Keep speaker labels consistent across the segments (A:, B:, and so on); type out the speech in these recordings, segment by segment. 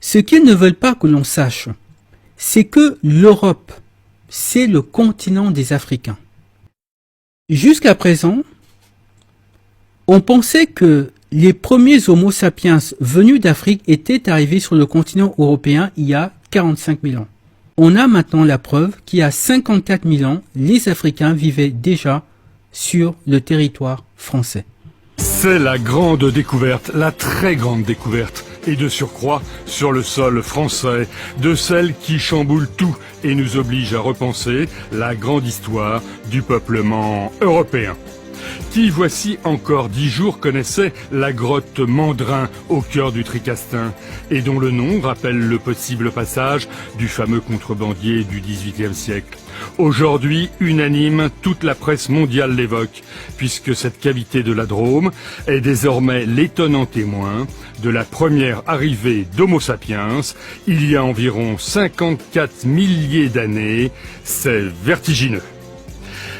A: Ce qu'ils ne veulent pas que l'on sache, c'est que l'Europe, c'est le continent des Africains. Jusqu'à présent, on pensait que les premiers Homo sapiens venus d'Afrique étaient arrivés sur le continent européen il y a 45 000 ans. On a maintenant la preuve qu'il y a 54 000 ans, les Africains vivaient déjà sur le territoire français.
B: C'est la grande découverte, la très grande découverte, et de surcroît sur le sol français, de celle qui chamboule tout et nous oblige à repenser la grande histoire du peuplement européen. Qui, voici encore 10 jours, connaissait la grotte Mandrin au cœur du Tricastin et dont le nom rappelle le possible passage du fameux contrebandier du XVIIIe siècle. Aujourd'hui, unanime, toute la presse mondiale l'évoque, puisque cette cavité de la Drôme est désormais l'étonnant témoin de la première arrivée d'Homo sapiens il y a environ 54 milliers d'années. C'est vertigineux.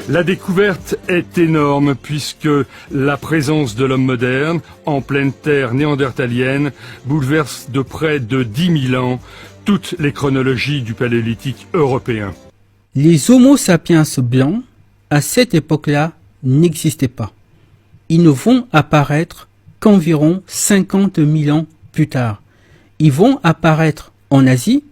B: La découverte est énorme puisque la présence de l'homme moderne en pleine terre néandertalienne bouleverse de près de 10 000 ans toutes les chronologies du paléolithique européen.
A: Les Homo sapiens blancs, à cette époque-là, n'existaient pas. Ils ne vont apparaître qu'environ 50 000 ans plus tard. Ils vont apparaître en Asie,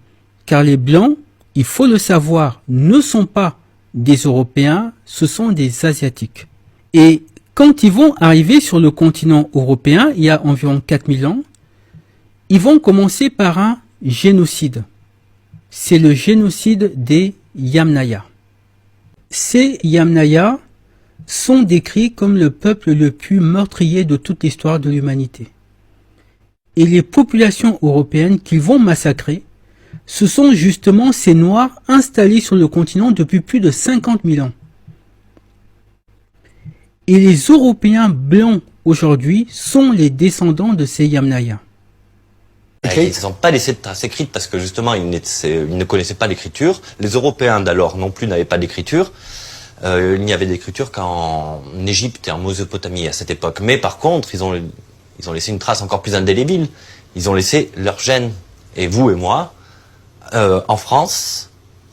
A: car les Blancs, il faut le savoir, ne sont pas des Européens, ce sont des Asiatiques. Et quand ils vont arriver sur le continent européen, il y a environ 4000 ans, ils vont commencer par un génocide. C'est le génocide des Yamnaya. Ces Yamnaya sont décrits comme le peuple le plus meurtrier de toute l'histoire de l'humanité. Et les populations européennes qu'ils vont massacrer, ce sont justement ces Noirs installés sur le continent depuis plus de 50 000 ans. Et les Européens blancs aujourd'hui sont les descendants de ces Yamnaya.
C: Ils ne se sont pas laissés de traces écrites parce que justement ils ne connaissaient pas l'écriture. Les Européens d'alors non plus n'avaient pas d'écriture. Il n'y avait d'écriture qu'en Égypte et en Mésopotamie à cette époque. Mais par contre, ils ont laissé une trace encore plus indélébile. Ils ont laissé leurs gènes. Et vous et moi, en France,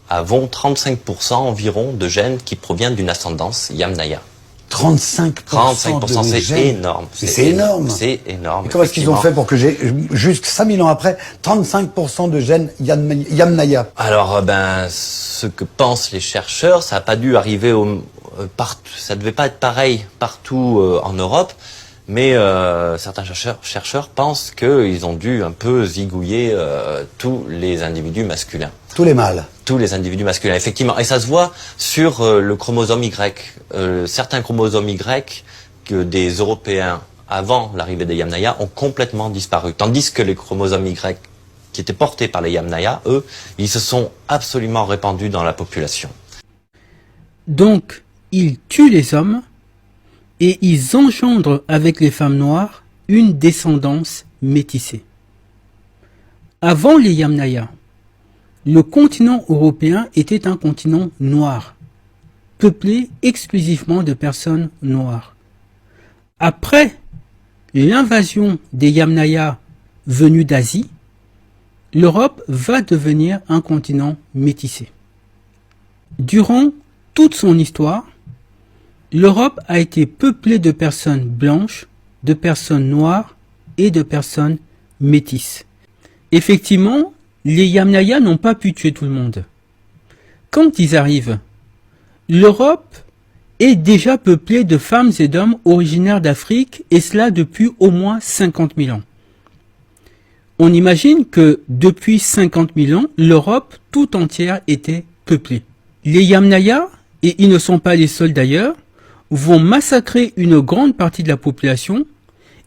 C: avons 35% environ de gènes qui proviennent d'une ascendance Yamnaya.
D: 35%
C: c'est
D: gènes.
C: Énorme.
D: C'est énorme.
C: C'est énorme.
D: Et comment est-ce qu'ils ont fait pour que j'ai, juste 5000 ans après, 35% de gènes Yamnaya?
C: Alors, ce que pensent les chercheurs, ça n'a pas dû arriver partout, ça devait pas être pareil partout en Europe, mais certains chercheurs pensent qu'ils ont dû un peu zigouiller tous les individus masculins.
D: Tous les mâles.
C: Tous les individus masculins, effectivement. Et ça se voit sur le chromosome Y. Certains chromosomes Y que des Européens, avant l'arrivée des Yamnaya, ont complètement disparu. Tandis que les chromosomes Y qui étaient portés par les Yamnaya, eux, ils se sont absolument répandus dans la population.
A: Donc, ils tuent les hommes et ils engendrent avec les femmes noires une descendance métissée. Avant les Yamnaya, le continent européen était un continent noir, peuplé exclusivement de personnes noires. Après l'invasion des Yamnaya venus d'Asie, l'Europe va devenir un continent métissé. Durant toute son histoire, l'Europe a été peuplée de personnes blanches, de personnes noires et de personnes métisses. Effectivement, les Yamnaya n'ont pas pu tuer tout le monde. Quand ils arrivent, l'Europe est déjà peuplée de femmes et d'hommes originaires d'Afrique, et cela depuis au moins 50 000 ans. On imagine que depuis 50 000 ans, l'Europe tout entière était peuplée. Les Yamnaya, et ils ne sont pas les seuls d'ailleurs, vont massacrer une grande partie de la population,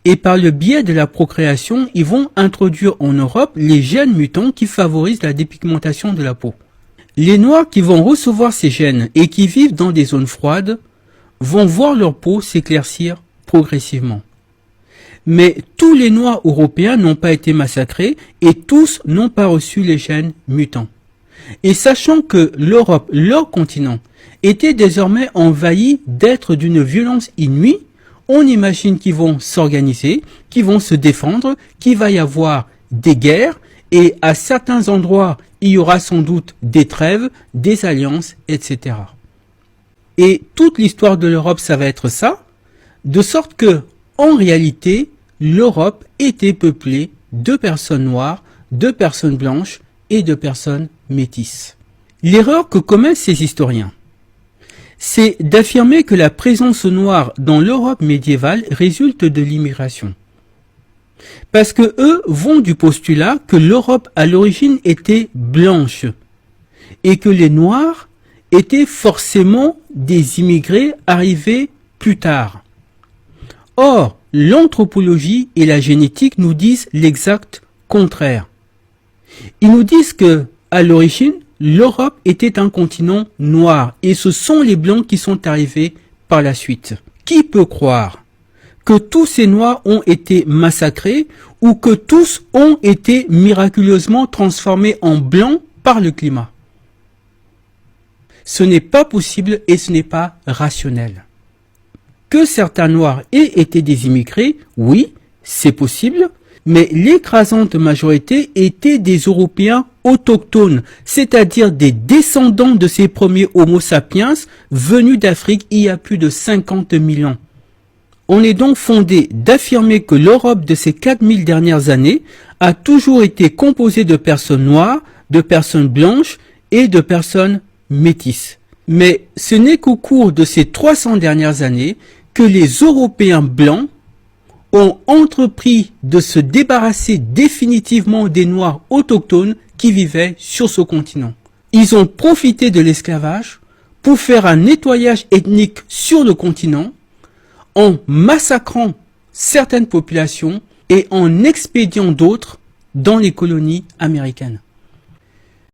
A: et par le biais de la procréation, ils vont introduire en Europe les gènes mutants qui favorisent la dépigmentation de la peau. Les Noirs qui vont recevoir ces gènes et qui vivent dans des zones froides vont voir leur peau s'éclaircir progressivement. Mais tous les Noirs européens n'ont pas été massacrés et tous n'ont pas reçu les gènes mutants. Et sachant que l'Europe, leur continent, était désormais envahi d'êtres d'une violence inouïe, on imagine qu'ils vont s'organiser, qu'ils vont se défendre, qu'il va y avoir des guerres Et à certains endroits, il y aura sans doute des trêves, des alliances, etc. Et toute l'histoire de l'Europe, ça va être ça, de sorte que, en réalité, l'Europe était peuplée de personnes noires, de personnes blanches et de personnes métisses. L'erreur que commettent ces historiens, c'est d'affirmer que la présence noire dans l'Europe médiévale résulte de l'immigration. Parce que eux vont du postulat que l'Europe à l'origine était blanche et que les Noirs étaient forcément des immigrés arrivés plus tard. Or, l'anthropologie et la génétique nous disent l'exact contraire. Ils nous disent que, à l'origine, l'Europe était un continent noir et ce sont les Blancs qui sont arrivés par la suite. Qui peut croire que tous ces Noirs ont été massacrés ou que tous ont été miraculeusement transformés en Blancs par le climat? Ce n'est pas possible et ce n'est pas rationnel. Que certains Noirs aient été des immigrés, oui, c'est possible, mais l'écrasante majorité étaient des Européens autochtones, c'est-à-dire des descendants de ces premiers Homo sapiens venus d'Afrique il y a plus de 50 000 ans. On est donc fondé d'affirmer que l'Europe de ces 4000 dernières années a toujours été composée de personnes noires, de personnes blanches et de personnes métisses. Mais ce n'est qu'au cours de ces 300 dernières années que les Européens blancs ont entrepris de se débarrasser définitivement des Noirs autochtones qui vivaient sur ce continent. Ils ont profité de l'esclavage pour faire un nettoyage ethnique sur le continent en massacrant certaines populations et en expédiant d'autres dans les colonies américaines.